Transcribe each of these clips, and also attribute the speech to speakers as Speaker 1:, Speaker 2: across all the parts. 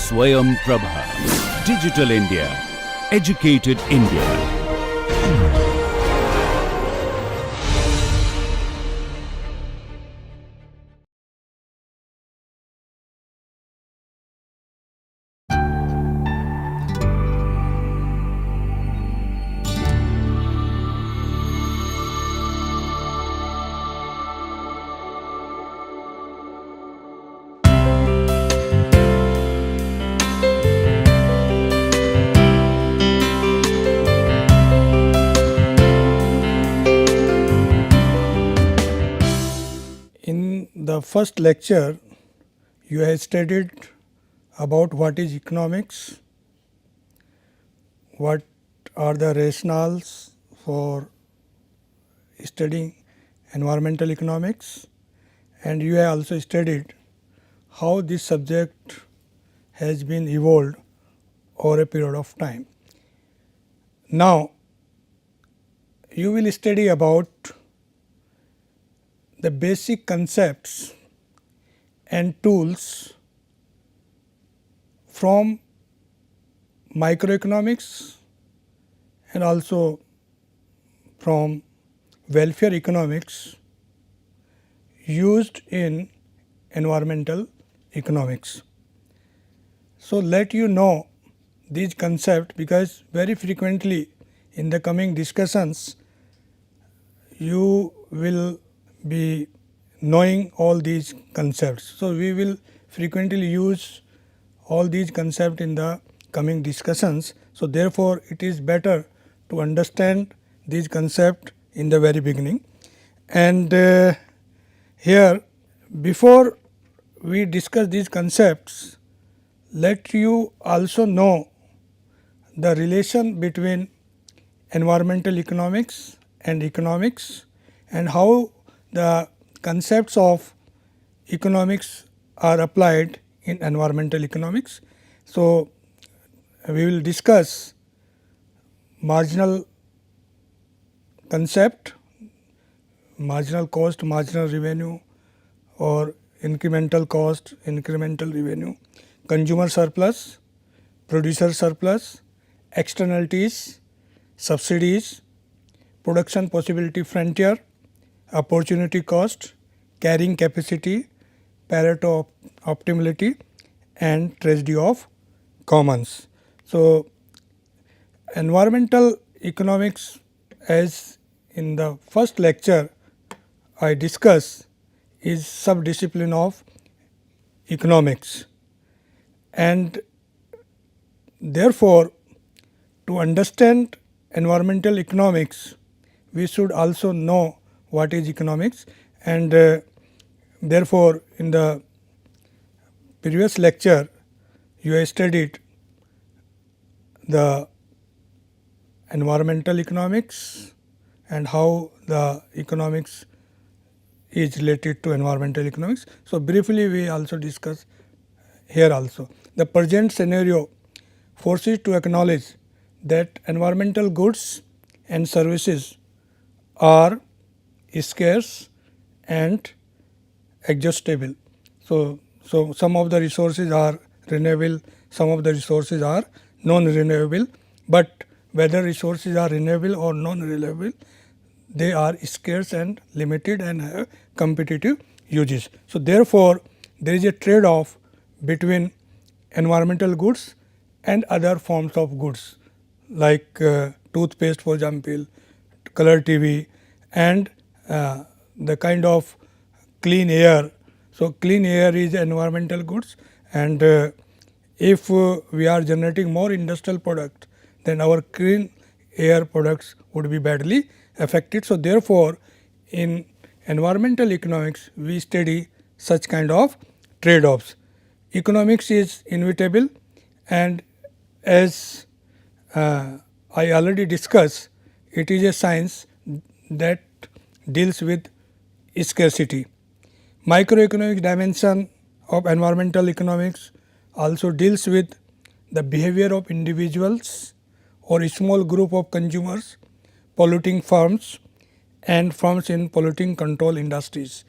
Speaker 1: SwayamPrabha. Digital India. Educated India.
Speaker 2: In the first lecture, you have studied about what is economics, what are the rationales for studying environmental economics, and you have also studied how this subject has been evolved over a period of time. Now, you will study about the basic concepts and tools from microeconomics and also from welfare economics used in environmental economics. So, let you know these concepts, because very frequently in the coming discussions you will be knowing all these concepts. So, we will frequently use all these concepts in the coming discussions. So, therefore, it is better to understand these concepts in the very beginning. And here, before we discuss these concepts, let you also know the relation between environmental economics and economics, and how the concepts of economics are applied in environmental economics. So, we will discuss marginal concept, marginal cost, marginal revenue, or incremental cost, incremental revenue, consumer surplus, producer surplus, externalities, subsidies, production possibility frontier, opportunity cost, carrying capacity, Pareto optimality, and tragedy of commons. So, environmental economics, as in the first lecture I discussed, is subdiscipline of economics, and therefore, to understand environmental economics we should also know what is economics, and therefore, in the previous lecture you have studied the environmental economics and how the economics is related to environmental economics. So, briefly we also discuss here also. The present scenario forces to acknowledge that environmental goods and services are scarce and exhaustible. So, some of the resources are renewable, some of the resources are non-renewable, but whether resources are renewable or non-renewable, they are scarce and limited and have competitive uses. So, therefore, there is a trade off between environmental goods and other forms of goods like toothpaste, for example, color TV, and the kind of clean air. So, clean air is environmental goods, and if we are generating more industrial product, then our clean air products would be badly affected. So, therefore, in environmental economics we study such kind of trade offs. Economics is inevitable, and as I already discussed, it is a science that deals with scarcity. Microeconomic dimension of environmental economics also deals with the behavior of individuals or a small group of consumers, polluting firms, and firms in polluting control industries.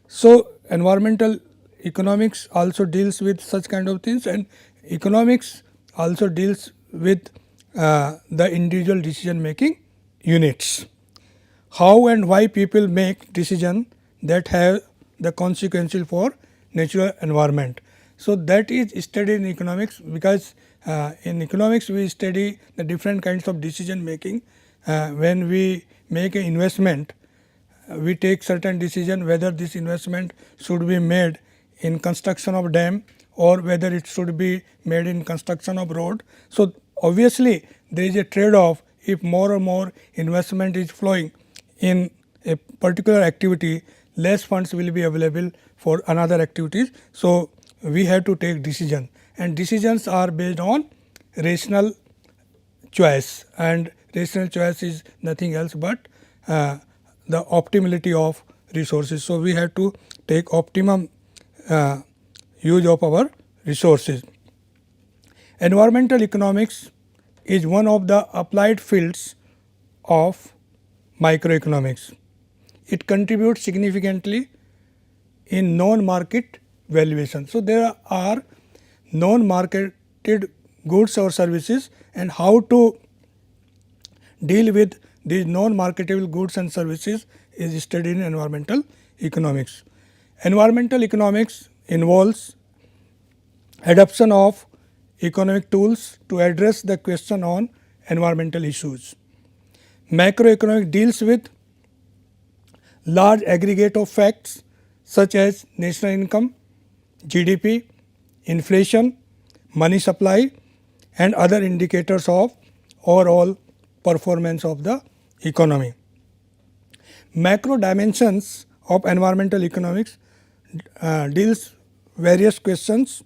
Speaker 2: So, environmental economics also deals with such kind of things, and economics also deals with the individual decision making units. How and why people make decisions that have the consequential for natural environment. So, that is studied in economics, because in economics we study the different kinds of decision making. When we make an investment, we take certain decision whether this investment should be made in construction of dam or whether it should be made in construction of road. So, obviously, there is a trade off. If more and more investment is flowing in a particular activity, less funds will be available for another activities. So, we have to take decision, and decisions are based on rational choice, and rational choice is nothing else but the optimality of resources. So, we have to take optimum use of our resources. Environmental economics is one of the applied fields of microeconomics. It contributes significantly in non-market valuation. So, there are non-marketed goods or services, and how to deal with these non-marketable goods and services is studied in environmental economics. Environmental economics involves adoption of economic tools to address the question on environmental issues. Macroeconomics deals with large aggregate of facts such as national income, GDP, inflation, money supply, and other indicators of overall performance of the economy. Macro dimensions of environmental economics deals various questions.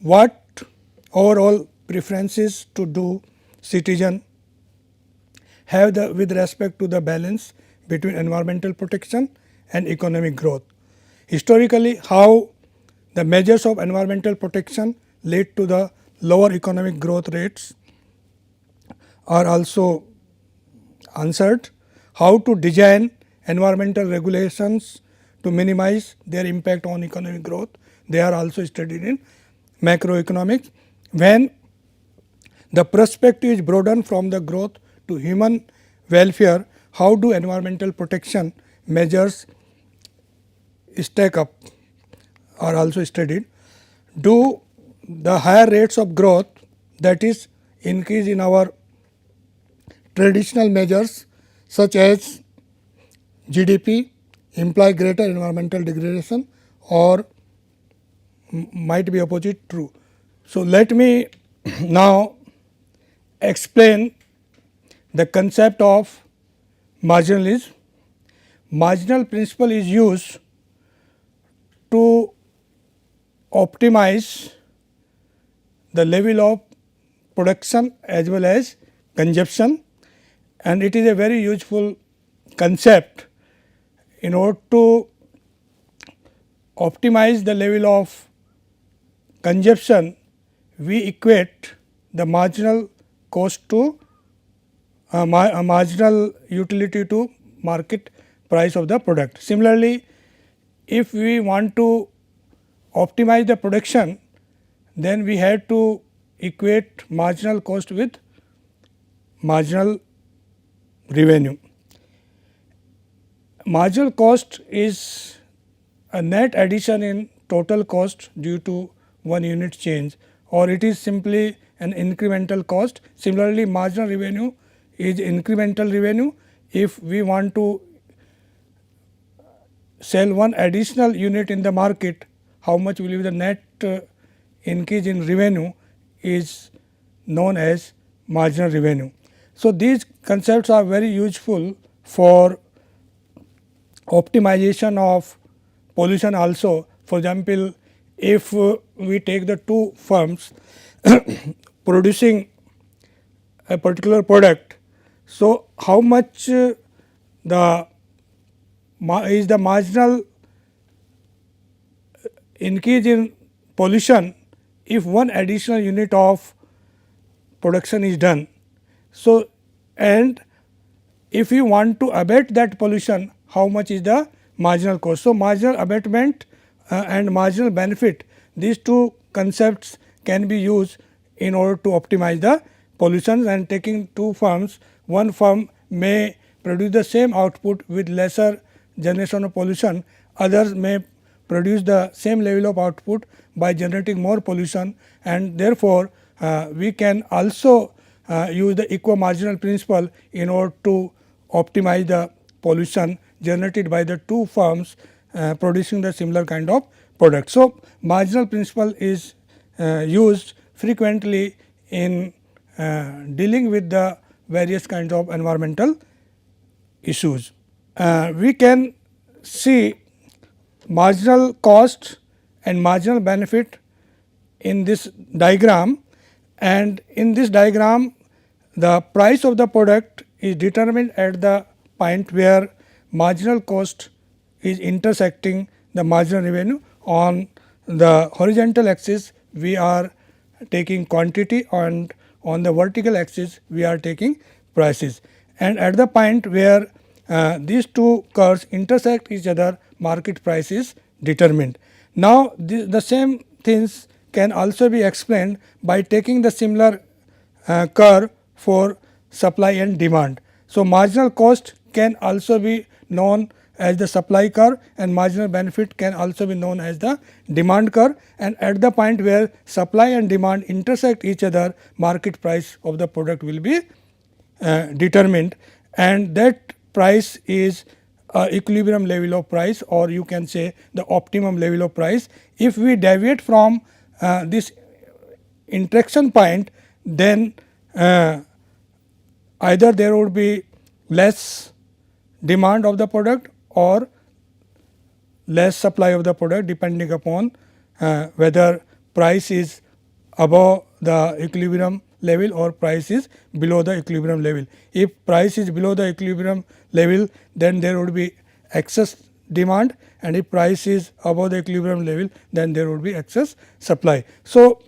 Speaker 2: What overall preferences to do citizen have with respect to the balance between environmental protection and economic growth. Historically, how the measures of environmental protection lead to the lower economic growth rates are also answered. How to design environmental regulations to minimize their impact on economic growth, they are also studied in macroeconomics. When the perspective is broadened from the growth to human welfare, how do environmental protection measures stack up are also studied. Do the higher rates of growth, that is increase in our traditional measures such as GDP, imply greater environmental degradation, or might be opposite true. So, let me now explain the concept of marginalism. Marginal principle is used to optimize the level of production as well as consumption, and it is a very useful concept. In order to optimize the level of consumption, we equate the marginal cost to marginal utility to market price of the product. Similarly, if we want to optimize the production, then we have to equate marginal cost with marginal revenue. Marginal cost is a net addition in total cost due to one unit change, or it is simply an incremental cost. Similarly, marginal revenue is incremental revenue. If we want to sell one additional unit in the market, how much will be the net increase in revenue is known as marginal revenue. So, these concepts are very useful for optimization of pollution also. For example, if we take the two firms producing a particular product, so how much the is the marginal increase in pollution if one additional unit of production is done. So, and if you want to abate that pollution, how much is the marginal cost. So, marginal abatement and marginal benefit, these two concepts can be used in order to optimize the pollution. And taking two firms, one firm may produce the same output with lesser generation of pollution, others may produce the same level of output by generating more pollution, and therefore, we can also use the eco-marginal principle in order to optimize the pollution generated by the two firms producing the similar kind of product. So, marginal principle is used frequently in dealing with the various kinds of environmental issues. We can see marginal cost and marginal benefit in this diagram, and in this diagram the price of the product is determined at the point where marginal cost is intersecting the marginal revenue. On the horizontal axis we are taking quantity, and on the vertical axis we are taking prices, and at the point where these two curves intersect each other, market price is determined. Now, the same things can also be explained by taking the similar curve for supply and demand. So, marginal cost can also be known as the supply curve, and marginal benefit can also be known as the demand curve, and at the point where supply and demand intersect each other, market price of the product will be determined, and that price is equilibrium level of price, or you can say the optimum level of price. If we deviate from this interaction point, then either there would be less demand of the product or less supply of the product, depending upon whether price is above the equilibrium level or price is below the equilibrium level. If price is below the equilibrium level, then there would be excess demand, and if price is above the equilibrium level, then there would be excess supply. So,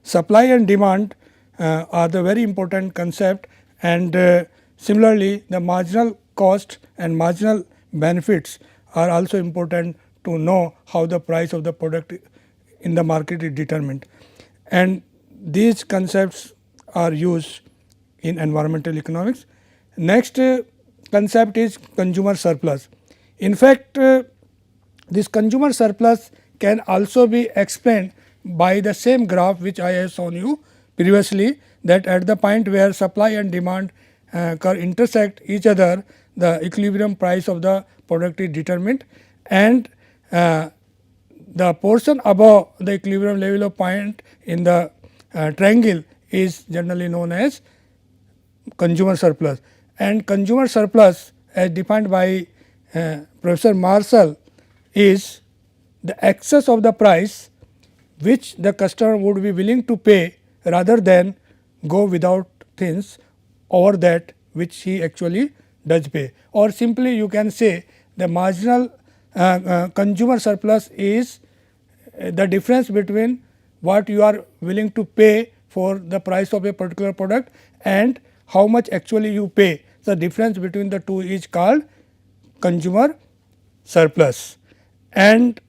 Speaker 2: supply and demand are the very important concept, and similarly the marginal cost and marginal benefits are also important to know how the price of the product in the market is determined, and these concepts are used in environmental economics. Next concept is consumer surplus. In fact, this consumer surplus can also be explained by the same graph which I have shown you previously, that at the point where supply and demand curve intersect each other, the equilibrium price of the product is determined, and the portion above the equilibrium level of point in the triangle is generally known as consumer surplus. And consumer surplus, as defined by Professor Marshall, is the excess of the price which the customer would be willing to pay rather than go without things over that which he actually does pay. Or simply you can say the marginal consumer surplus is the difference between what you are willing to pay for the price of a particular product and how much actually you pay. The difference between the two is called consumer surplus, and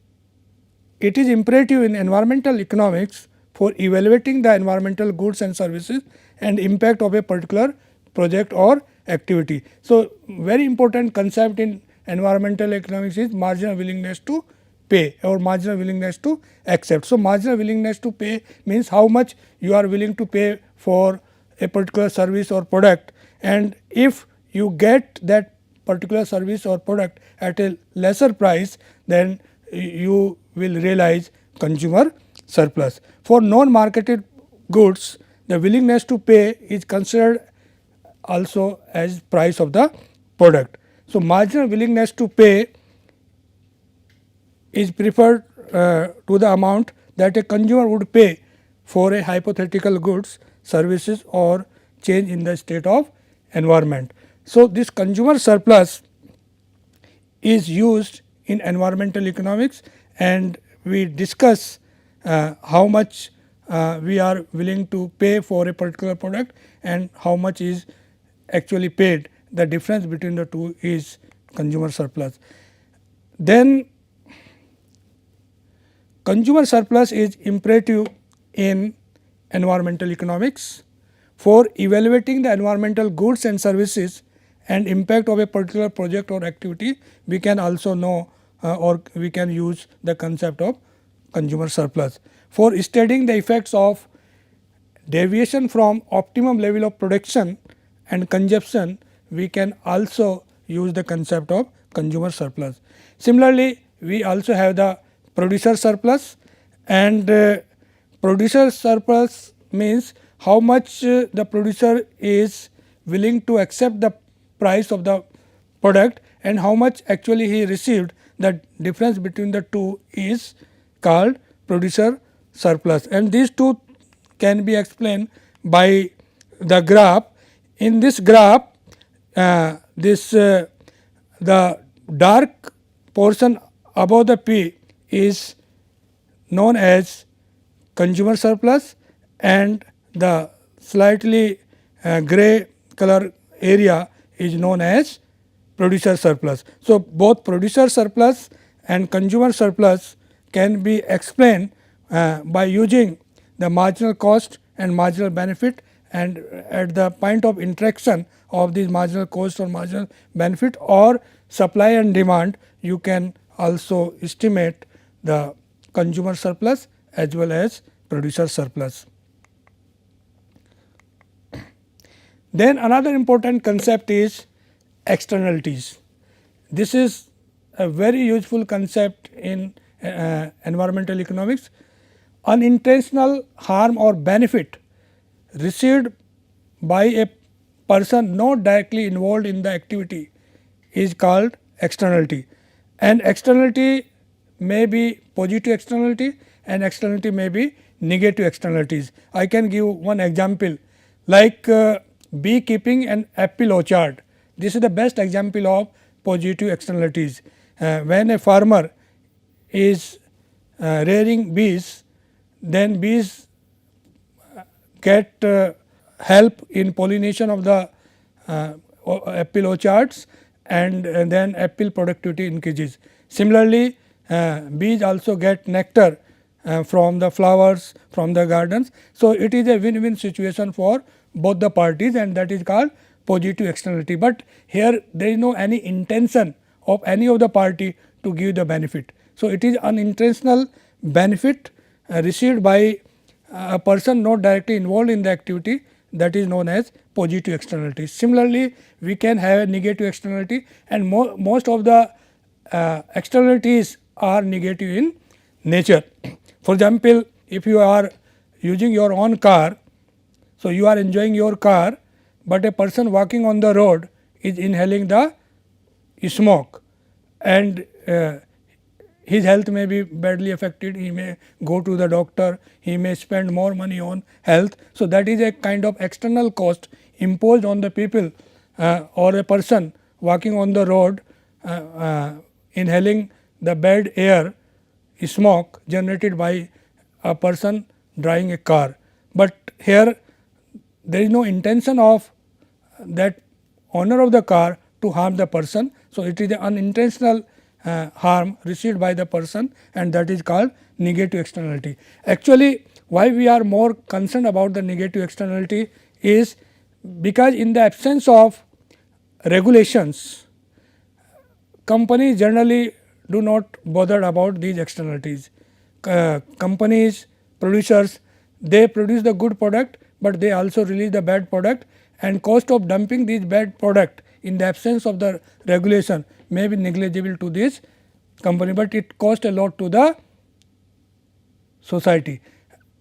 Speaker 2: it is imperative in environmental economics for evaluating the environmental goods and services and impact of a particular project or activity. So, very important concept in environmental economics is marginal willingness to pay or marginal willingness to accept. So, marginal willingness to pay means how much you are willing to pay for a particular service or product, and if you get that particular service or product at a lesser price, then you will realize consumer surplus. For non-marketed goods, the willingness to pay is considered also as price of the product. So, marginal willingness to pay is preferred to the amount that a consumer would pay for a hypothetical goods, services or change in the state of environment. So, this consumer surplus is used in environmental economics, and we discuss how much we are willing to pay for a particular product and how much is actually paid. The difference between the two is consumer surplus. Then consumer surplus is imperative in environmental economics. For evaluating the environmental goods and services and impact of a particular project or activity, we can also know or we can use the concept of consumer surplus. For studying the effects of deviation from optimum level of production and consumption, we can also use the concept of consumer surplus. Similarly, we also have the producer surplus, and producer surplus means how much the producer is willing to accept the price of the product and how much actually he received. The difference between the two is called producer surplus, and these two can be explained by the graph. In this graph, the dark portion above the P is known as consumer surplus, and the slightly gray color area is known as producer surplus. So, both producer surplus and consumer surplus can be explained by using the marginal cost and marginal benefit, and at the point of interaction of these marginal cost or marginal benefit or supply and demand, you can also estimate the consumer surplus as well as producer surplus. Then another important concept is externalities. This is a very useful concept in environmental economics. Unintentional harm or benefit received by a person not directly involved in the activity is called externality, and externality may be positive externality and externality may be negative externalities. I can give one example like beekeeping and apple orchard. This is the best example of positive externalities. When a farmer is rearing bees, then bees get help in pollination of the apple orchards, and then apple productivity increases. Similarly, bees also get nectar from the flowers from the gardens. So, it is a win-win situation for both the parties, and that is called positive externality. But here there is no any intention of any of the party to give the benefit. So, it is unintentional benefit received by a person not directly involved in the activity, that is known as positive externality. Similarly, we can have a negative externality, and most of the externalities are negative in nature. For example, if you are using your own car, so you are enjoying your car, but a person walking on the road is inhaling the smoke, and his health may be badly affected, he may go to the doctor, he may spend more money on health. So, that is a kind of external cost imposed on the people or a person walking on the road inhaling the bad air, smoke generated by a person driving a car. But here there is no intention of that owner of the car to harm the person. So, it is an unintentional harm received by the person, and that is called negative externality. Actually, why we are more concerned about the negative externality is because in the absence of regulations, companies generally do not bother about these externalities. Companies, producers, they produce the good product, but they also release the bad product, and cost of dumping these bad product in the absence of the regulation may be negligible to this company, but it costs a lot to the society.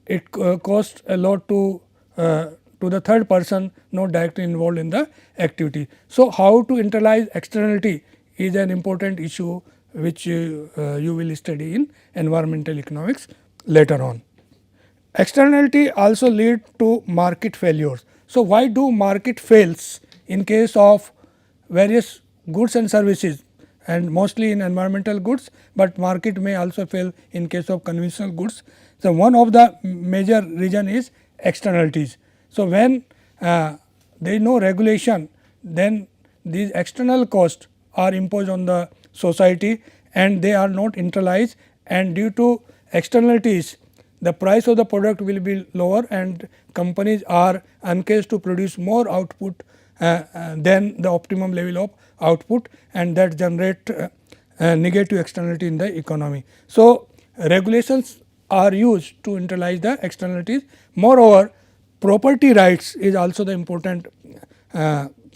Speaker 2: It costs a lot to the third person not directly involved in the activity. So, how to internalize externality is an important issue which you will study in environmental economics later on. Externality also lead to market failures. So, why do market fails in case of various goods and services, and mostly in environmental goods, but market may also fail in case of conventional goods. So, one of the major reason is externalities. So, when there is no regulation, then these external costs are imposed on the society and they are not internalized, and due to externalities the price of the product will be lower and companies are encouraged to produce more output than the optimum level of output, and that generate negative externality in the economy. So, regulations are used to internalize the externalities. Moreover, property rights is also the important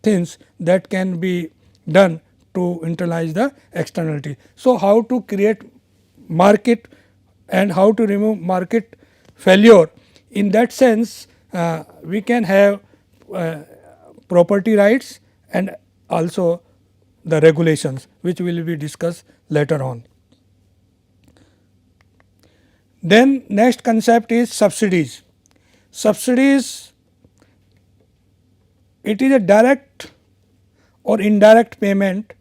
Speaker 2: things that can be done to internalize the externality. So, how to create market and how to remove market failure, in that sense we can have property rights and also the regulations, which will be discussed later on. Then next concept is subsidies. Subsidies, it is a direct or indirect payment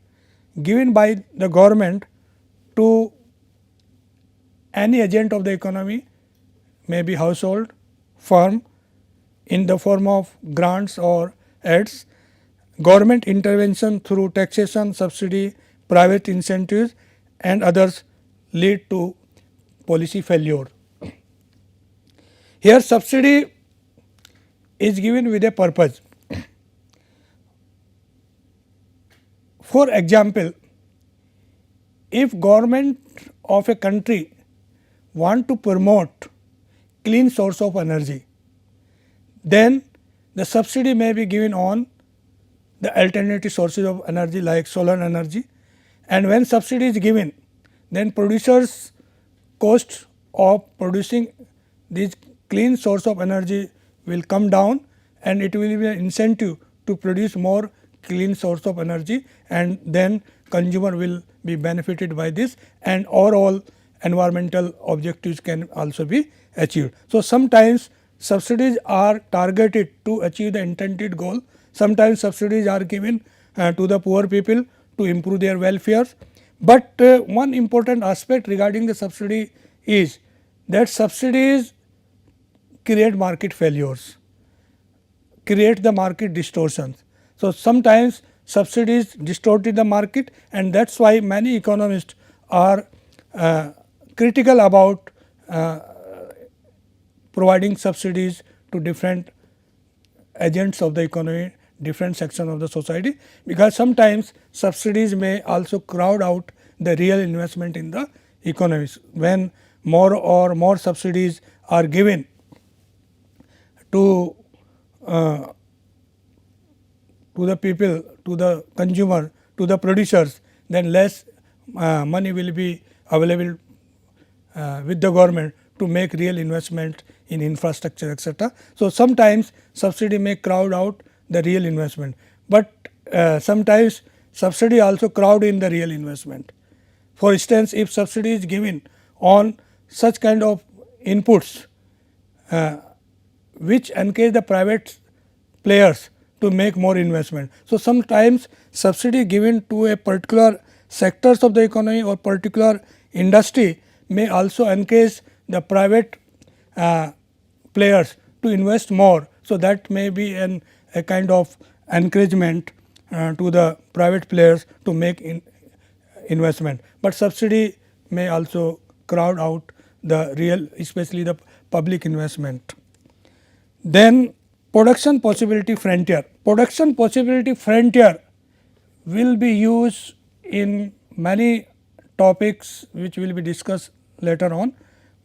Speaker 2: given by the government to any agent of the economy, may be household, firm, in the form of grants or aids. Government intervention through taxation, subsidy, private incentives and others lead to policy failure. Here subsidy is given with a purpose. For example, if government of a country want to promote clean source of energy, then the subsidy may be given on the alternative sources of energy like solar energy, and when subsidy is given, then producers cost of producing this clean source of energy will come down and it will be an incentive to produce more clean source of energy, and then consumer will be benefited by this and overall environmental objectives can also be achieved. So, sometimes subsidies are targeted to achieve the intended goal, sometimes subsidies are given to the poor people to improve their welfare. But one important aspect regarding the subsidy is that subsidies create market failures, create the market distortions. So, sometimes subsidies distorted the market, and that is why many economists are critical about providing subsidies to different agents of the economy, different sections of the society, because sometimes subsidies may also crowd out the real investment in the economies. When more subsidies are given to the people, to the consumer, to the producers, then less money will be available with the government to make real investment in infrastructure, etc. So, sometimes subsidy may crowd out the real investment, but sometimes subsidy also crowd in the real investment. For instance, if subsidy is given on such kind of inputs which encourage the private players to make more investment. So, sometimes subsidy given to a particular sectors of the economy or particular industry may also encourage the private players to invest more. So, that may be a kind of encouragement to the private players to make investment, but subsidy may also crowd out the real, especially the public investment. Then production possibility frontier. Production possibility frontier will be used in many topics which will be discussed later on.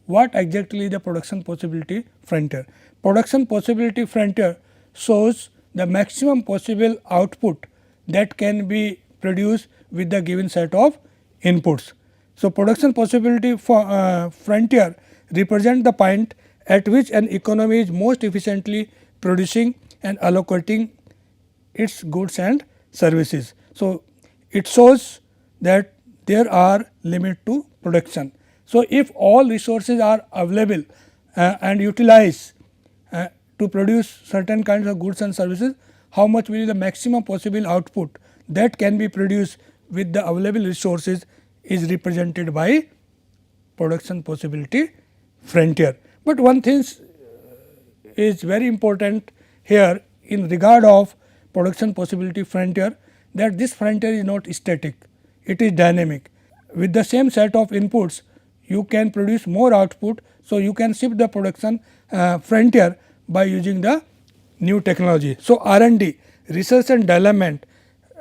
Speaker 2: What exactly the production possibility frontier? Production possibility frontier shows the maximum possible output that can be produced with the given set of inputs. So, production possibility frontier represent the point at which an economy is most efficiently producing and allocating its goods and services. So, it shows that there are limit to production. So, if all resources are available and utilized to produce certain kinds of goods and services, how much will be the maximum possible output that can be produced with the available resources is represented by production possibility frontier. But one thing is very important here in regard of production possibility frontier, that this frontier is not static, it is dynamic. With the same set of inputs, you can produce more output. So, you can shift the production frontier by using the new technology. So, R&D, research and development,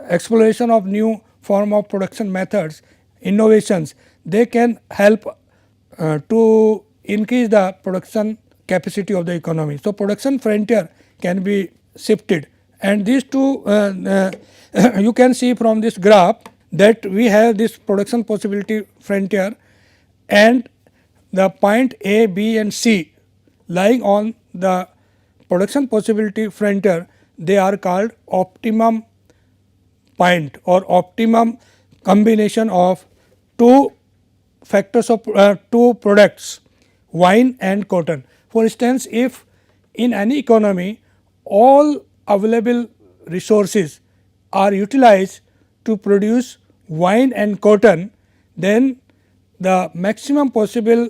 Speaker 2: exploration of new form of production methods, innovations, they can help to increase the production capacity of the economy. So, production frontier can be shifted, and these two you can see from this graph that we have this production possibility frontier, and the point A, B and C lying on the production possibility frontier, they are called optimum point or optimum combination of two factors of two products, wine and cotton. For instance, if in any economy all available resources are utilized to produce wine and cotton, then the maximum possible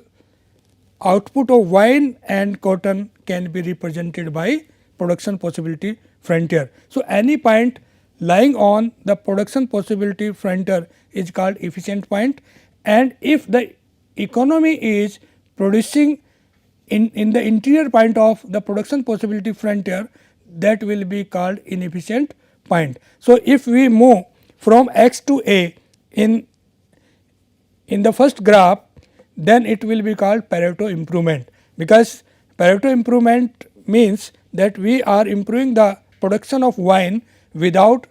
Speaker 2: output of wine and cotton can be represented by production possibility frontier. So, any point lying on the production possibility frontier is called efficient point, and if the economy is producing in the interior point of the production possibility frontier, that will be called inefficient point. So, if we move from X to A in the first graph, then it will be called Pareto improvement, because Pareto improvement means that we are improving the production of wine without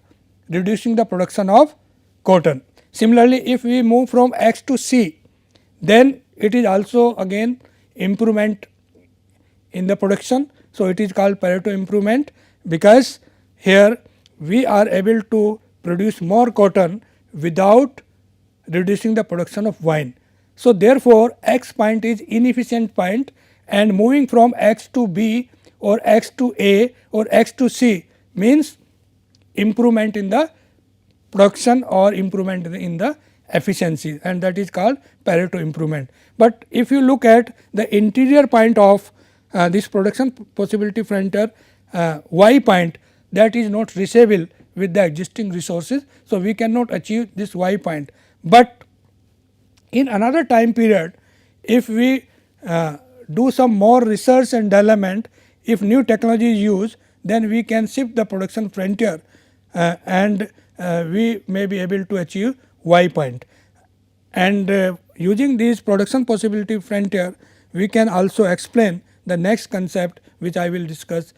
Speaker 2: reducing the production of cotton. Similarly, if we move from X to C, then it is also again improvement in the production. So, it is called Pareto improvement, because here we are able to produce more cotton without reducing the production of wine. So, therefore, X point is inefficient point, and moving from X to B or X to A or X to C means improvement in the production or improvement in the efficiency, and that is called Pareto improvement. But if you look at the interior point of this production possibility frontier, Y point, that is not reachable with the existing resources. So, we cannot achieve this Y point, but in another time period, if we do some more research and development, if new technology is used, then we can shift the production frontier and we may be able to achieve Y point. And using this production possibility frontier, we can also explain the next concept which I will discuss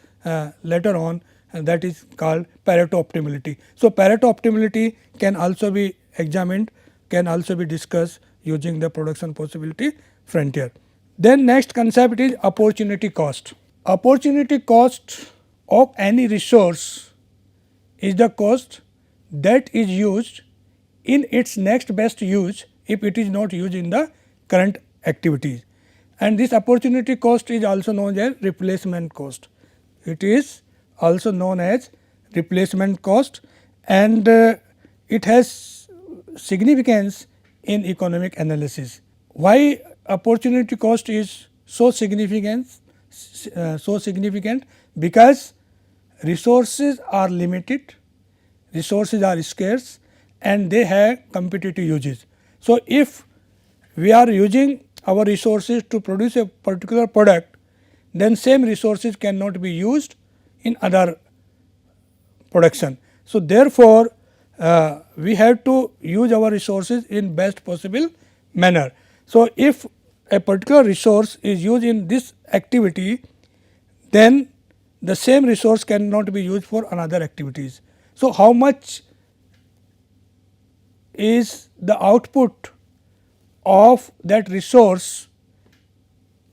Speaker 2: later on, and that is called Pareto optimality. So, Pareto optimality can also be examined, can also be discussed using the production possibility frontier. Then next concept is opportunity cost. Opportunity cost of any resource is the cost that is used in its next best use if it is not used in the current activities, and this opportunity cost is also known as replacement cost. It is also known as replacement cost, and it has significance in economic analysis. Why opportunity cost is so significant? Because resources are limited, resources are scarce, and they have competitive uses. So, if we are using our resources to produce a particular product, then same resources cannot be used in other production. So, therefore, we have to use our resources in best possible manner. So, if a particular resource is used in this activity, then the same resource cannot be used for another activities. So, how much is the output of that resource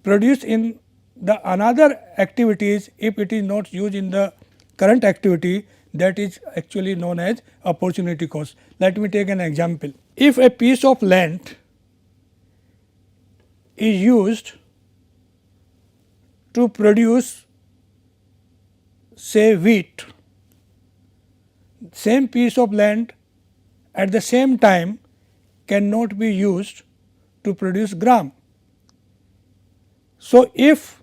Speaker 2: produced in the another activities if it is not used in the current activity, that is actually known as opportunity cost. Let me take an example. If a piece of land is used to produce say wheat, same piece of land at the same time cannot be used to produce gram. So, if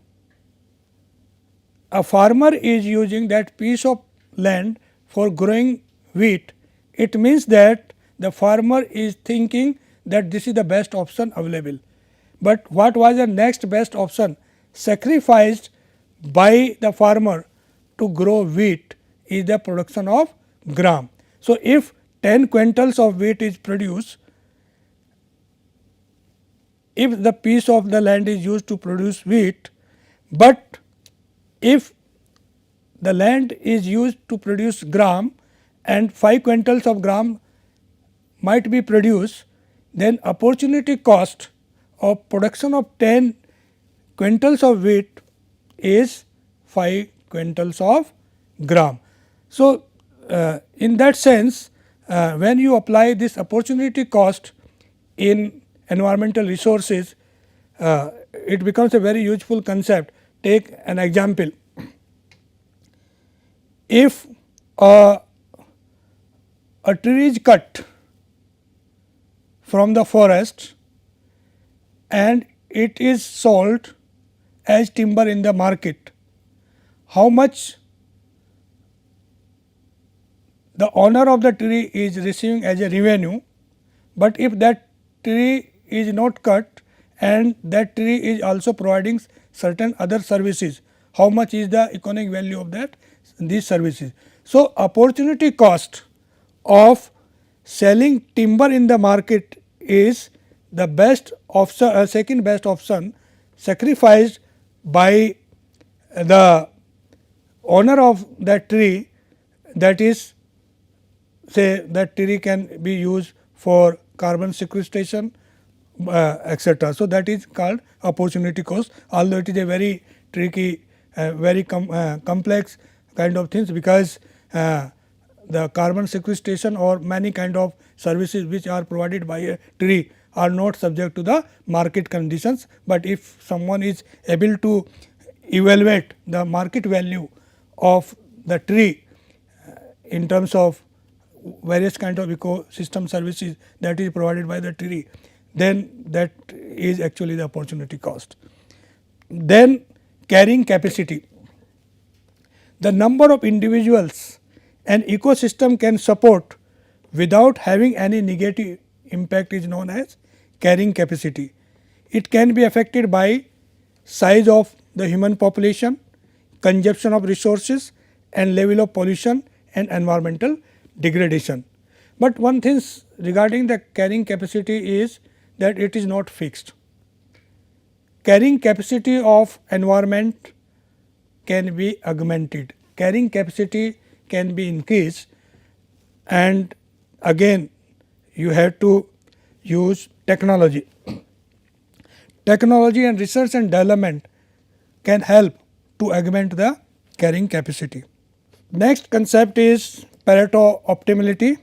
Speaker 2: a farmer is using that piece of land for growing wheat, it means that the farmer is thinking that this is the best option available, but what was the next best option sacrificed by the farmer to grow wheat is the production of gram. So, if 10 quintals of wheat is produced, if the piece of the land is used to produce wheat, but if the land is used to produce gram and 5 quintals of gram might be produced, then opportunity cost of production of 10 quintals of wheat is 5 quintals of gram. So, in that sense, when you apply this opportunity cost in environmental resources, it becomes a very useful concept. Take an example. If a tree is cut from the forest and it is sold as timber in the market, how much the owner of the tree is receiving as a revenue, but if that tree is not cut and that tree is also providing certain other services, how much is the economic value of that these services. So, opportunity cost of selling timber in the market is the best option, second best option sacrificed by the owner of that tree, that is, say that tree can be used for carbon sequestration, etc. So, that is called opportunity cost, although it is a very tricky, very complex kind of things, because the carbon sequestration or many kind of services which are provided by a tree are not subject to the market conditions, but if someone is able to evaluate the market value of the tree in terms of various kind of ecosystem services that is provided by the tree, then that is actually the opportunity cost. Then carrying capacity, the number of individuals an ecosystem can support without having any negative impact is known as carrying capacity. It can be affected by size of the human population, consumption of resources and level of pollution and environmental degradation. But one thing regarding the carrying capacity is that it is not fixed. Carrying capacity of environment can be augmented, carrying capacity can be increased, and again you have to use technology. Technology and research and development can help to augment the carrying capacity. Next concept is Pareto optimality.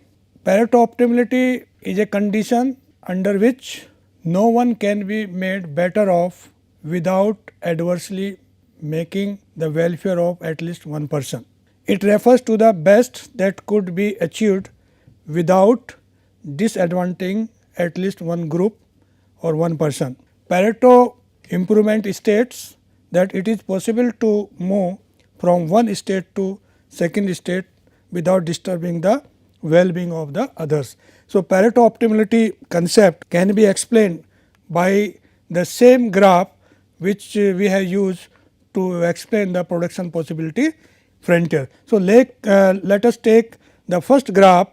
Speaker 2: Pareto optimality is a condition under which no one can be made better off without adversely making the welfare of at least one person. It refers to the best that could be achieved without disadvantaging at least one group or one person. Pareto improvement states that it is possible to move from one state to second state without disturbing the well-being of the others. So, Pareto optimality concept can be explained by the same graph which we have used to explain the production possibility frontier. So, let us take the first graph,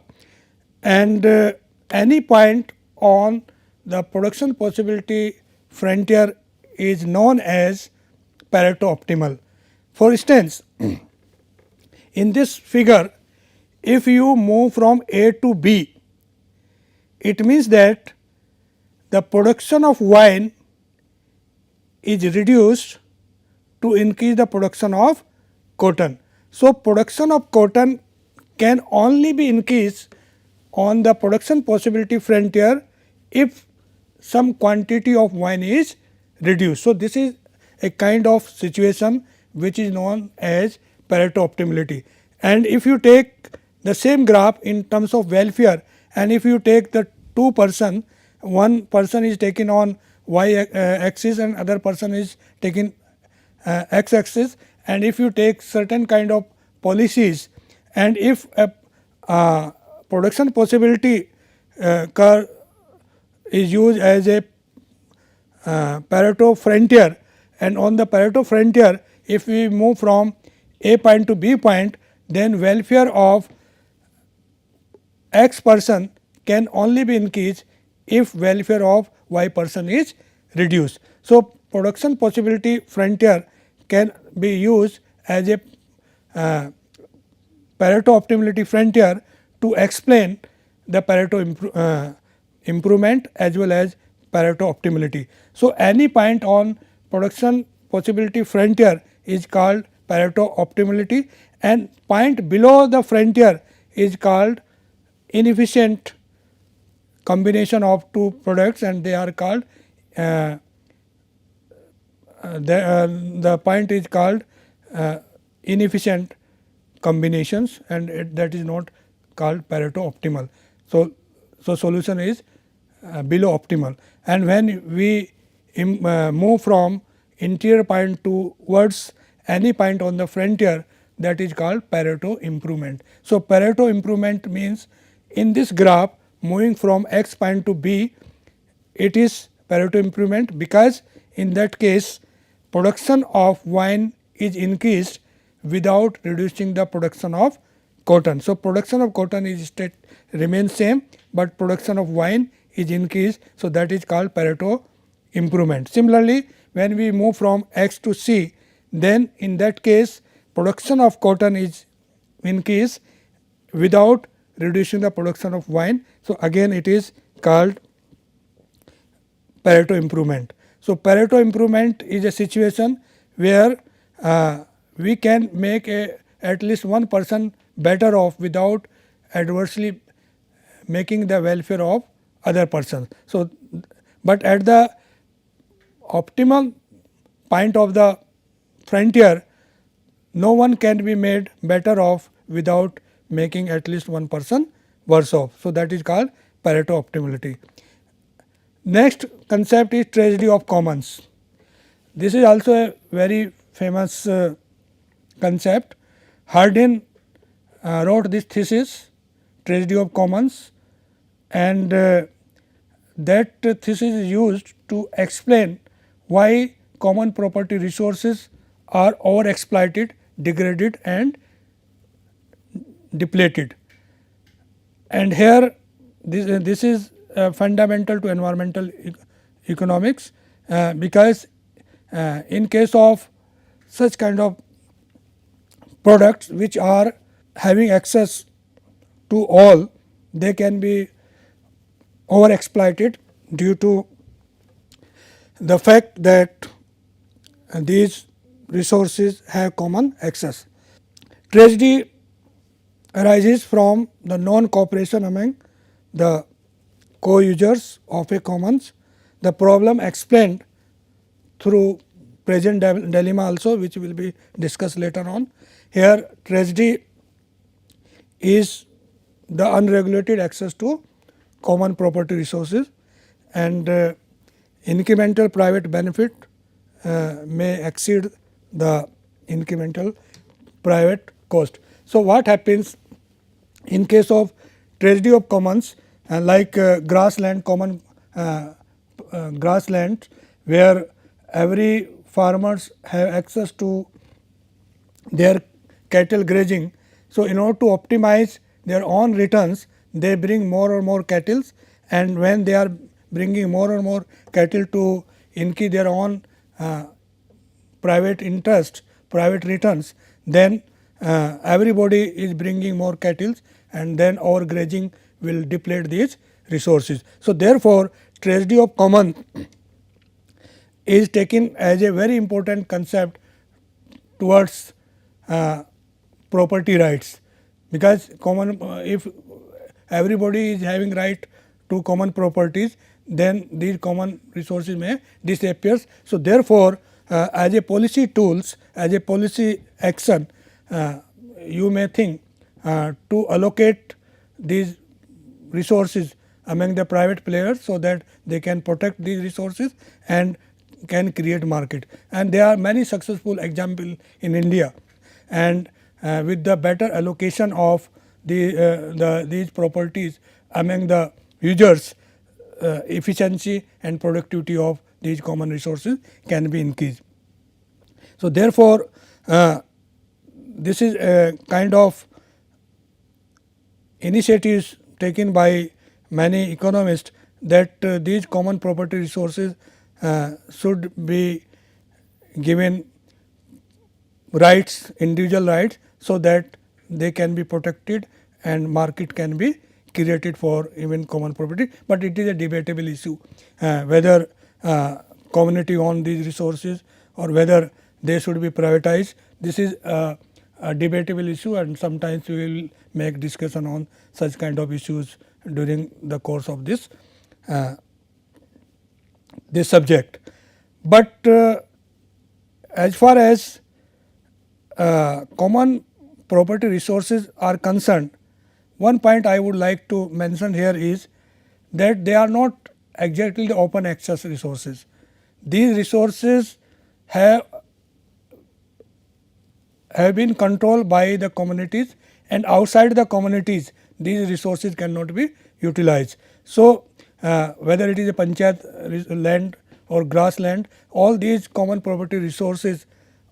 Speaker 2: and any point on the production possibility frontier is known as Pareto optimal. For instance, in this figure, if you move from A to B, it means that the production of wine is reduced to increase the production of cotton. So, production of cotton can only be increased on the production possibility frontier if some quantity of wine is reduced. So, this is a kind of situation which is known as Pareto optimality. And if you take the same graph in terms of welfare, and if you take the two person, one person is taken on y axis and other person is taken x axis, and if you take certain kind of policies, and if a production possibility curve is used as a Pareto frontier, and on the Pareto frontier if we move from A point to B point, then welfare of X person can only be increased if welfare of Y person is reduced. So, production possibility frontier can be used as a Pareto optimality frontier to explain the Pareto improvement as well as Pareto optimality. So, any point on production possibility frontier is called Pareto optimality, and point below the frontier is called inefficient combination of two products, and they are called the point is called inefficient combinations, and that is not called Pareto optimal. So, solution is below optimal, and when we move from interior point towards any point on the frontier, that is called Pareto improvement. So, Pareto improvement means in this graph moving from X point to B, it is Pareto improvement, because in that case production of wine is increased without reducing the production of cotton. So, production of cotton is remains same, but production of wine is increased. So, that is called Pareto improvement. Similarly, when we move from X to C, then in that case production of cotton is increased without reducing the production of wine. So, again it is called Pareto improvement. So, Pareto improvement is a situation where we can make at least one person better off without adversely making the welfare of other persons. So, but at the optimal point of the frontier, no one can be made better off without making at least one person worse off. So, that is called Pareto optimality. Next concept is tragedy of commons. This is also a very famous concept. Hardin wrote this thesis, tragedy of commons, and that thesis is used to explain why common property resources are overexploited, degraded and depleted. And here this is fundamental to environmental economics, because in case of such kind of products which are having access to all, they can be over exploited due to the fact that these resources have common access. Tragedy arises from the non-cooperation among the co-users of a commons. The problem explained through present dilemma also, which will be discussed later on. Here tragedy is the unregulated access to common property resources, and incremental private benefit may exceed the incremental private cost. So, what happens in case of tragedy of commons, like grassland, common grassland, where every farmers have access to their cattle grazing. So, in order to optimize their own returns, they bring more and more cattle, and when they are bringing more and more cattle to increase their own private interest, private returns, then everybody is bringing more cattle, and then overgrazing will deplete these resources. So, therefore, tragedy of common is taken as a very important concept towards property rights, because common if everybody is having right to common properties, then these common resources may disappear. So, therefore, as a policy tools, as a policy action, you may think to allocate these resources among the private players, so that they can protect these resources and can create market. And there are many successful examples in India, and with the better allocation of these properties among the users, efficiency and productivity of these common resources can be increased. So, therefore, this is a kind of initiatives taken by many economists that these common property resources should be given rights, individual rights, so that they can be protected and market can be created for even common property, but it is a debatable issue whether community own these resources or whether they should be privatized. This is a debatable issue, and sometimes we will make discussion on such kind of issues during the course of this this subject. But as far as common property resources are concerned, one point I would like to mention here is that they are not exactly the open access resources. These resources have been controlled by the communities, and outside the communities these resources cannot be utilized. So, whether it is a panchayat land or grassland, all these common property resources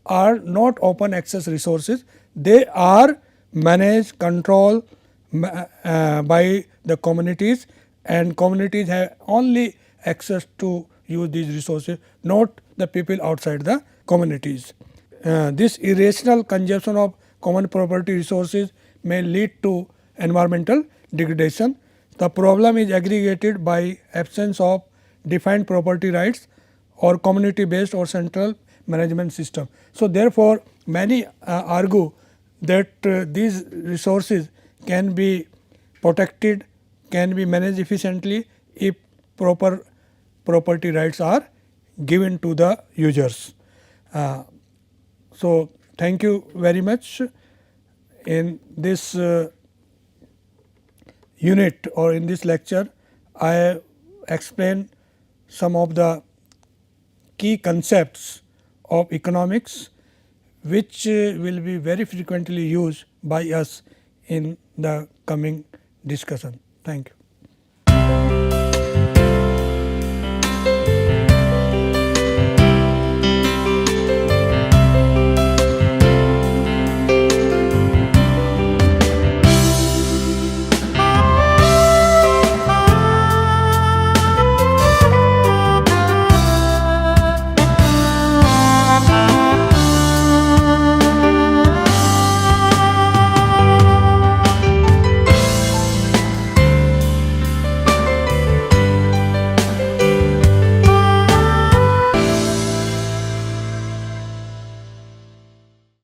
Speaker 2: are not open access resources. They are managed, controlled by the communities, and communities have only access to use these resources, not the people outside the communities. This irrational consumption of common property resources may lead to environmental degradation. The problem is aggregated by absence of defined property rights or community based or central management system. So, therefore, many argue that these resources can be protected, can be managed efficiently if proper property rights are given to the users. So, thank you very much. In this unit or in this lecture, I explained some of the key concepts of economics, which will be very frequently used by us in the coming discussion. Thank you.